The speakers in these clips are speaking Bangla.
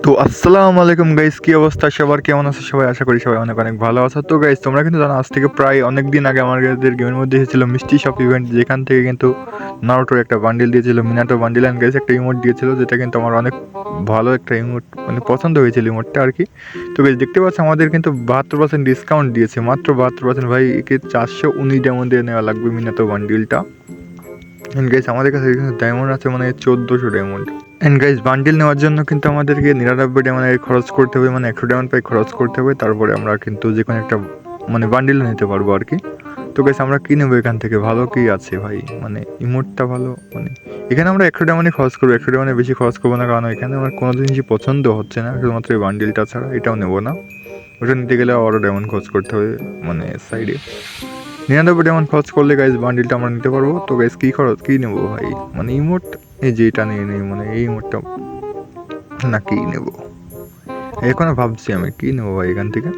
তো আসসালামু আলাইকুম গাইস, কি অবস্থা সবার, কেমন আছে সবাই? আশা করি সবাই অনেক অনেক ভালো আছো। তো গাইস, তোমরা কিন্তু জানো আজ থেকে প্রায় অনেক দিন আগে আমাদের গেমের মধ্যে এসেছিল মিষ্টি শপ ইভেন্ট, যেখান থেকে কিন্তু নারুটোর একটা বান্ডিল দিয়েছিল, মিনাটো বান্ডিল, অ্যান্ড গাইস একটা ইমোট দিয়েছিল, যেটা কিন্তু আমার অনেক ভালো একটা ইমোট, মানে পছন্দ হয়েছিল ইমোটটা আর কি। তো গাইস দেখতে পাচ্ছ আমাদের কিন্তু 72% ডিসকাউন্ট দিয়েছে, মাত্র 72%। ভাই একে 419 ডায়মন্ড দিয়ে নেওয়া লাগবে মিনাটো বান্ডিলটা। এন্ড গাইস আমাদের কাছে ডায়মন্ড আছে মানে 1400 ডায়মন্ড। এন্ড গাইস বান্ডিল নেওয়ার জন্য কিন্তু আমাদেরকে 99 ডায়মন্ড খরচ করতে হবে, মানে 100 ডায়মন্ড পাই খরচ করতে হবে, তারপরে আমরা কিন্তু যে কোনো একটা মানে বান্ডিল নিতে পারবো আর কি। তো গাইস আমরা কি নেবো এখান থেকে? ভালো কি আছে ভাই? মানে ইমোটটা ভালো, মানে এখানে আমরা 100 ডায়মন্ডই খরচ করবো, 100 ডায়মন্ডে বেশি খরচ করবো না, কারণ এখানে আমার কোনো জিনিসই পছন্দ হচ্ছে না, শুধুমাত্র এই বান্ডিলটা ছাড়া। এটাও নেবো না, ওটা নিতে গেলে আরও ডায়মন্ড খরচ করতে হবে মানে সাইডে। 99 ডায়মন্ড খরচ করলে গাইস বান্ডিলটা আমরা নিতে পারবো। তো গাইস কি নেবো ভাই? মানে ইমোট, এই যে এটা নিয়ে নেই, মানে এই ইমোটটা না, কি নেবো এখনো ভাবছি আমি কি নেবো ভাই এখান থেকে।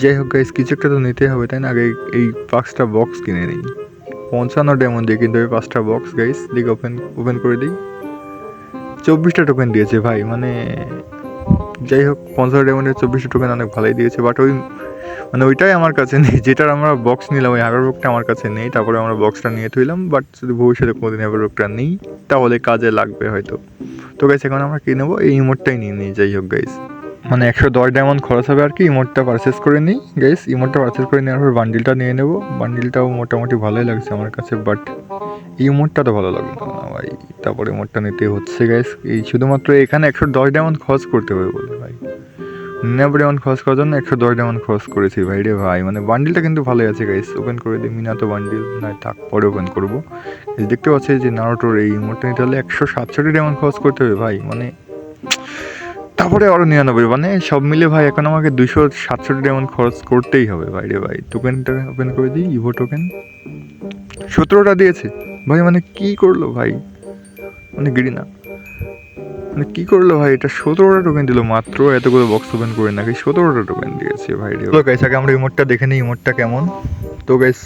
যাই হোক গাইস, কিছু একটা তো নিতে হবে তাই না? আগে এই 5টা বক্স কিনে নিই। 55 ডায়মন্ড দিয়ে কিন্তু এই 5টা বক্স গাইস। দিকে ওপেন করে দিই। 24টা টোকেন দিয়েছে ভাই, মানে যাই হোক 50 ডায়মন্ডের 24টা টোকেন অনেক ভালোই দিয়েছে, বাট ওই মানে ওইটাই আমার কাছে নেই, যেটার আমরা বক্স নিলাম ওই হাইপার বুকটা আমার কাছে নেই। তারপরে আমরা বক্সটা নিয়ে তুইলাম, বাট যদি ভবিষ্যতে কোনোদিন হাইপার বুকটা নিই তাহলে কাজে লাগবে হয়তো। তো গাইস এখন আমরা কি নেবো? এই ইমোটটাই নিয়ে নিই। যাই হোক গাইস, মানে 110 ডায়মন্ড খরচ হবে আর কি, ইমোটটা পারচেস করে নিই গাইস। ইমোটটা পারচেস করে নেওয়ার পর বান্ডিলটা নিয়ে নেবো। বান্ডিলটাও মোটামুটি ভালোই লাগছে আমার কাছে, বাট এই ইমোটটা তো ভালো লাগবে না ভাই। তারপরে ইমোটটা নিতে হচ্ছে গাইস, এই শুধুমাত্র এখানে 110 ডায়মন্ড খরচ করতে হবে বলে ভাই। 99 ডায়মন্ড খরচ করার জন্য 110 ডায়মন্ড খরচ করেছি ভাই রে ভাই। মানে বান্ডিলটা কিন্তু ভালোই আছে গাইস। ওপেন করে দিই মিনাতো বান্ডিল, নয় থাক পরে ওপেন করবো। দেখতে পাচ্ছি যে নারুটোর এই ইমোটটা নিতে হলে 167 ডায়মন্ড খরচ করতে হবে ভাই, মানে তারপরে আরও 99, মানে সব মিলে ভাই এখন আমাকে 267 ডায়মন্ড খরচ করতেই হবে ভাই রে ভাই। টোকেনটা ওপেন করে দিই, ইভো টোকেন 17টা দিয়েছে ভাই, মানে কি করলো ভাই, মানে গিরি না, মানে কি করলো ভাই? এটা 17টা টোকেন দিল মাত্র, এতগুলো বক্স ওপেন করে নাকি 17টা টোকেন দিয়েছে ভাই রে। গাইস আগে আমরা ইমোটটা দেখে নিই, ইমোটটা কেমন। তো গাইস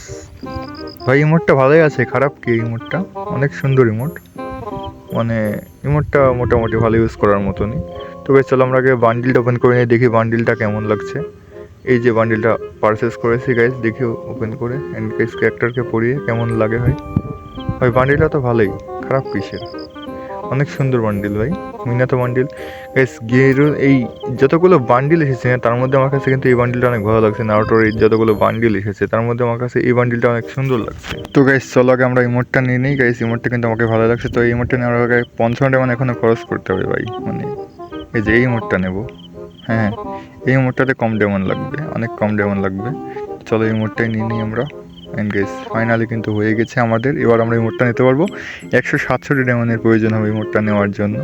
ভাই ইমোটটা ভালোই আছে, খারাপ কি? ইমোটটা অনেক সুন্দর ইমোট, মানে ইমোটটা মোটামুটি ভালো ইউজ করার মতনই। তো গাইস চলো আমরা আগে বান্ডিলটা ওপেন করে নিয়ে দেখি বান্ডিলটা কেমন লাগছে। এই যে বান্ডিলটা পারচেস করেছি গাইস, দেখি ওপেন করে এন্ড গাইস ক্যারেক্টারকে পরিয়ে কেমন লাগে ভাই। ভাই বান্ডিলটা তো ভালোই, খারাপ কিসের? অনেক সুন্দর বান্ডিল ভাই, মিনাতো বান্ডিল গাইস। গেরুর এই যতগুলো বান্ডিল এসেছে তার মধ্যে আমার কাছে কিন্তু এই বান্ডিলটা অনেক ভালো লাগছে। নারুটোর এই যতগুলো বান্ডিল এসেছে তার মধ্যে আমার কাছে এই বান্ডিলটা অনেক সুন্দর লাগছে। তো গাইস চলো আগে আমরা ইমোটটা নিয়ে নিই গাইস। ইমোটটা কিন্তু আমাকে ভালো লাগছে, তো এই ইমোটটা নেওয়ার আগে 50 ডায়মন্ড এখনো খরচ করতে হবে ভাই। মানে এই যে এই ইমোটটা নেবো, হ্যাঁ এই ইমোটটাতে কম ডায়মন্ড লাগবে, অনেক কম ডায়মন্ড লাগবে। চলো এই ইমোটটাই নিয়ে নিই আমরা। অ্যান্ড গাইস ফাইনালি কিন্তু হয়ে গেছে আমাদের, এবার আমরা এই মোডটা নিতে পারবো। 167 ডায়মন্ডের প্রয়োজন হবে এই মোডটা নেওয়ার জন্য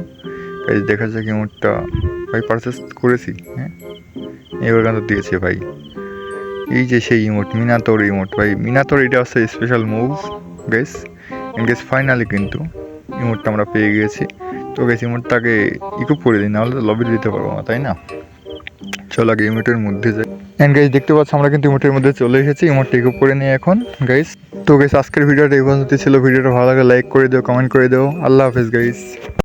গাইস। দেখা যাক এই মোডটা ভাই পারচেস করেছি, হ্যাঁ এবার কিন্তু দিয়েছে ভাই। এই যে সেই ইমোট, মিনাতোর ইমোট ভাই, মিনাতোর এটা হচ্ছে special move guys. And guys finally কিন্তু ইমোটটা আমরা পেয়ে গিয়েছি। তো গাইস ইমোটটাকে ইকুপ করে দিই, নাহলে তো লবিতে দিতে পারবো না তাই না। চলো আগে ইমোটের মধ্যে যাই। এন্ড গাইস দেখতে পাচ্ছ আমরা কিন্তু ইমোটের মধ্যে চলে এসেছি, ইমোট টেক আপ করে নিই এখন গাইস। তো গাইস আজকের ভিডিওটা এই পর্যন্ত ছিল। ভিডিওটা ভালো লাগে লাইক করে দিও, কমেন্ট করে দিও। আল্লাহ হাফেজ গাইস।